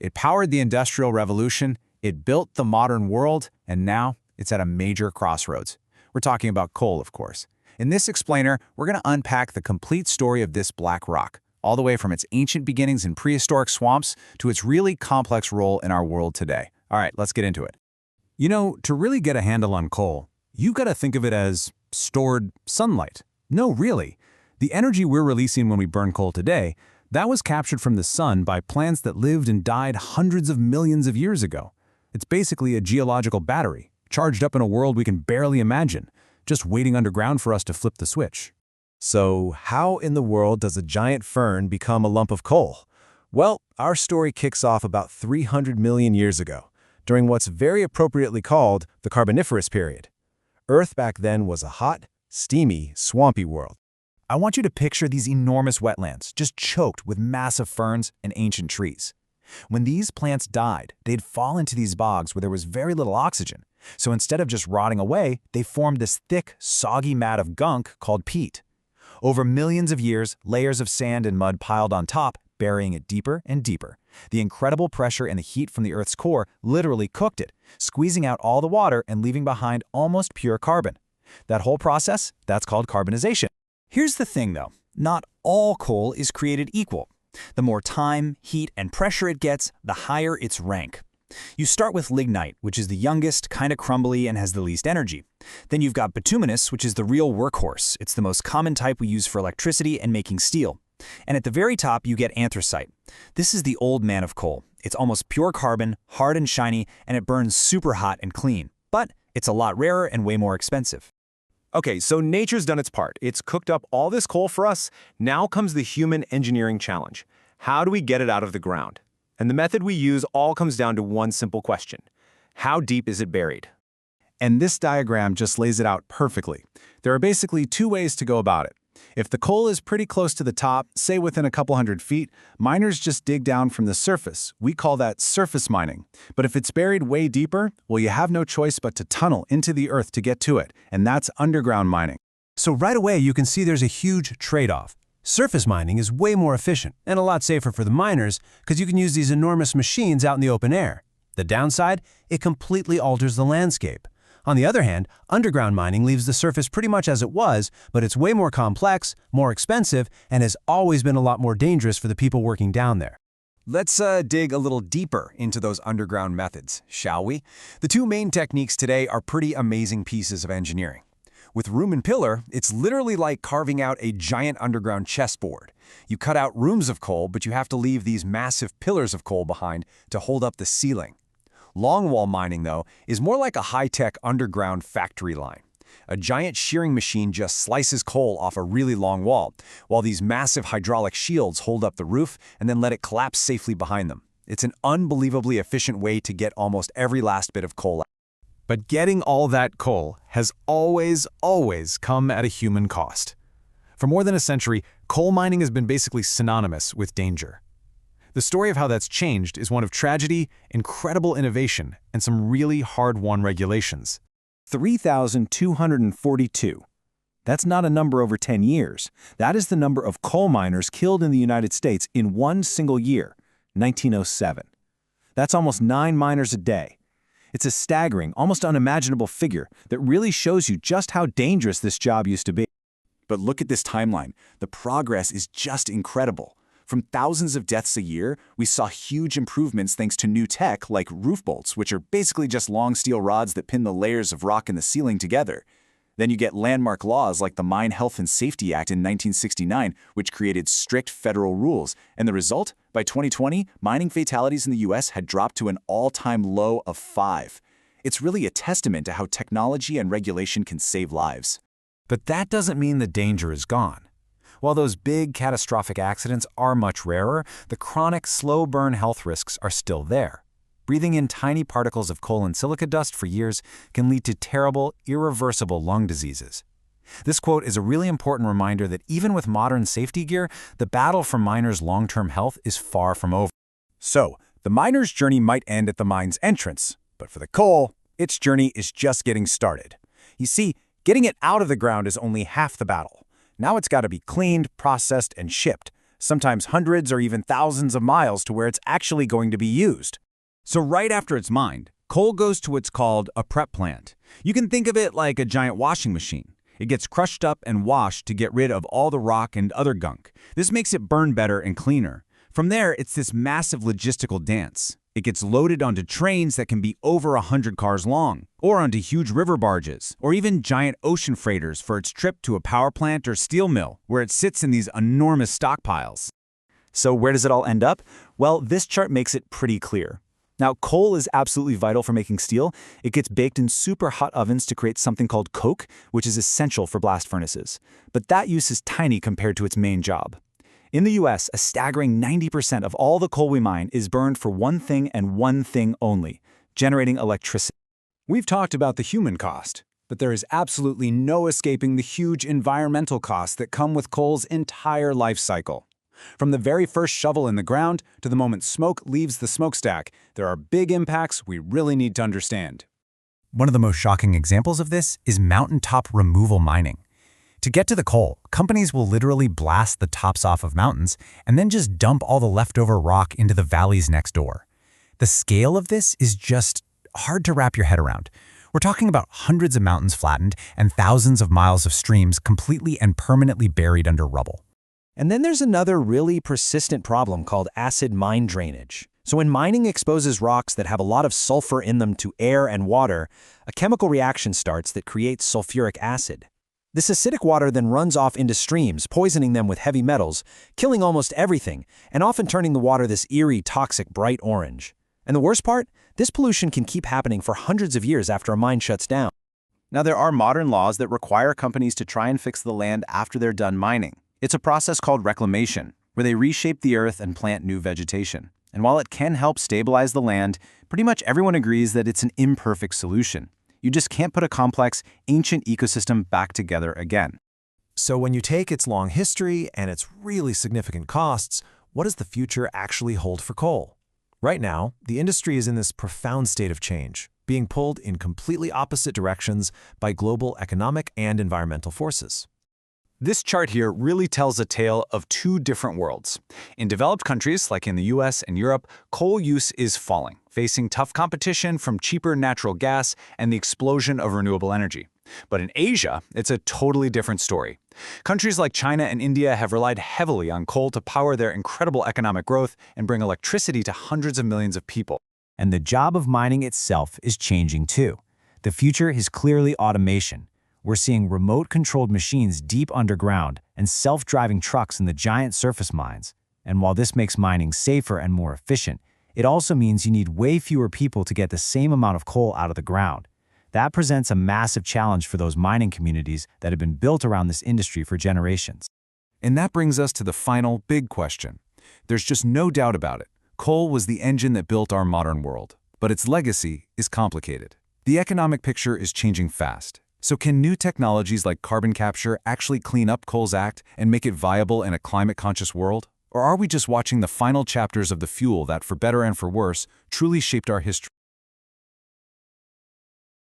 It powered the Industrial Revolution, it built the modern world, and now it's at a major crossroads. We're talking about coal, of course. In this explainer, we're going to unpack the complete story of this black rock, all the way from its ancient beginnings in prehistoric swamps to its really complex role in our world today. All right, let's get into it. You know, to really get a handle on coal, you've got to think of it as stored sunlight. No, really. The energy we're releasing when we burn coal today, that was captured from the sun by plants that lived and died hundreds of millions of years ago. It's basically a geological battery, charged up in a world we can barely imagine, just waiting underground for us to flip the switch. So how in the world does a giant fern become a lump of coal? Well, our story kicks off about 300 million years ago, during what's very appropriately called the Carboniferous period. Earth back then was a hot, steamy, swampy world. I want you to picture these enormous wetlands, just choked with massive ferns and ancient trees. When these plants died, they'd fall into these bogs where there was very little oxygen. So instead of just rotting away, they formed this thick, soggy mat of gunk called peat. Over millions of years, layers of sand and mud piled on top, burying it deeper and deeper. The incredible pressure and the heat from the Earth's core literally cooked it, squeezing out all the water and leaving behind almost pure carbon. That whole process, that's called carbonization. Here's the thing, though. Not all coal is created equal. The more time, heat, and pressure it gets, the higher its rank. You start with lignite, which is the youngest, kind of crumbly, and has the least energy. Then you've got bituminous, which is the real workhorse. It's the most common type we use for electricity and making steel. And at the very top, you get anthracite. This is the old man of coal. It's almost pure carbon, hard and shiny, and it burns super hot and clean. But it's a lot rarer and way more expensive. Okay, so nature's done its part. It's cooked up all this coal for us. Now comes the human engineering challenge. How do we get it out of the ground? And the method we use all comes down to one simple question. How deep is it buried? And this diagram just lays it out perfectly. There are basically two ways to go about it. If the coal is pretty close to the top, say within a couple hundred feet, miners just dig down from the surface. We call that surface mining. But if it's buried way deeper, well, you have no choice but to tunnel into the earth to get to it, and that's underground mining. So right away, you can see there's a huge trade-off. Surface mining is way more efficient and a lot safer for the miners because you can use these enormous machines out in the open air. The downside, it completely alters the landscape. On the other hand, underground mining leaves the surface pretty much as it was, but it's way more complex, more expensive, and has always been a lot more dangerous for the people working down there. Let's dig a little deeper into those underground methods, shall we? The two main techniques today are pretty amazing pieces of engineering. With room and pillar, it's literally like carving out a giant underground chessboard. You cut out rooms of coal, but you have to leave these massive pillars of coal behind to hold up the ceiling. Longwall mining, though, is more like a high-tech underground factory line. A giant shearing machine just slices coal off a really long wall, while these massive hydraulic shields hold up the roof and then let it collapse safely behind them. It's an unbelievably efficient way to get almost every last bit of coal out. But getting all that coal has always come at a human cost. For more than a century, coal mining has been basically synonymous with danger. The story of how that's changed is one of tragedy, incredible innovation, and some really hard-won regulations. 3,242. That's not a number over 10 years. That is the number of coal miners killed in the United States in one single year, 1907. That's almost 9 miners a day. It's a staggering, almost unimaginable figure that really shows you just how dangerous this job used to be. But look at this timeline. The progress is just incredible. From thousands of deaths a year, we saw huge improvements thanks to new tech like roof bolts, which are basically just long steel rods that pin the layers of rock in the ceiling together. Then you get landmark laws like the Mine Health and Safety Act in 1969, which created strict federal rules. And the result? By 2020, mining fatalities in the U.S. had dropped to an all-time low of 5. It's really a testament to how technology and regulation can save lives. But that doesn't mean the danger is gone. While those big, catastrophic accidents are much rarer, the chronic, slow-burn health risks are still there. Breathing in tiny particles of coal and silica dust for years can lead to terrible, irreversible lung diseases. This quote is a really important reminder that even with modern safety gear, the battle for miners' long-term health is far from over. So, the miner's journey might end at the mine's entrance, but for the coal, its journey is just getting started. You see, getting it out of the ground is only half the battle. Now it's got to be cleaned, processed, and shipped. sometimes hundreds or even thousands of miles to where it's actually going to be used. So right after it's mined, coal goes to what's called a prep plant. You can think of it like a giant washing machine. It gets crushed up and washed to get rid of all the rock and other gunk. This makes it burn better and cleaner. From there, it's this massive logistical dance. It gets loaded onto trains that can be over 100 cars long, or onto huge river barges, or even giant ocean freighters for its trip to a power plant or steel mill, where it sits in these enormous stockpiles. So where does it all end up? Well, this chart makes it pretty clear. Now, coal is absolutely vital for making steel. It gets baked in super hot ovens to create something called coke, which is essential for blast furnaces. But that use is tiny compared to its main job. In the US, a staggering 90% of all the coal we mine is burned for one thing and one thing only: generating electricity. We've talked about the human cost, but there is absolutely no escaping the huge environmental costs that come with coal's entire life cycle. From the very first shovel in the ground to the moment smoke leaves the smokestack, there are big impacts we really need to understand. One of the most shocking examples of this is mountaintop removal mining. To get to the coal, companies will literally blast the tops off of mountains and then just dump all the leftover rock into the valleys next door. The scale of this is just hard to wrap your head around. We're talking about hundreds of mountains flattened and thousands of miles of streams completely and permanently buried under rubble. And then there's another really persistent problem called acid mine drainage. So when mining exposes rocks that have a lot of sulfur in them to air and water, a chemical reaction starts that creates sulfuric acid. This acidic water then runs off into streams, poisoning them with heavy metals, killing almost everything, and often turning the water this eerie, toxic, bright orange. And the worst part? This pollution can keep happening for hundreds of years after a mine shuts down. Now, there are modern laws that require companies to try and fix the land after they're done mining. It's a process called reclamation, where they reshape the earth and plant new vegetation. And while it can help stabilize the land, pretty much everyone agrees that it's an imperfect solution. You just can't put a complex, ancient ecosystem back together again. So when you take its long history and its really significant costs, what does the future actually hold for coal? Right now, the industry is in this profound state of change, being pulled in completely opposite directions by global economic and environmental forces. This chart here really tells a tale of two different worlds. In developed countries, like in the US and Europe, coal use is falling, facing tough competition from cheaper natural gas and the explosion of renewable energy. But in Asia, it's a totally different story. Countries like China and India have relied heavily on coal to power their incredible economic growth and bring electricity to hundreds of millions of people. And the job of mining itself is changing too. The future is clearly automation. We're seeing remote-controlled machines deep underground and self-driving trucks in the giant surface mines. And while this makes mining safer and more efficient, it also means you need way fewer people to get the same amount of coal out of the ground. That presents a massive challenge for those mining communities that have been built around this industry for generations. And that brings us to the final big question. There's just no doubt about it. Coal was the engine that built our modern world, but its legacy is complicated. The economic picture is changing fast. So can new technologies like carbon capture actually clean up coal's act and make it viable in a climate-conscious world? Or are we just watching the final chapters of the fuel that, for better and for worse, truly shaped our history?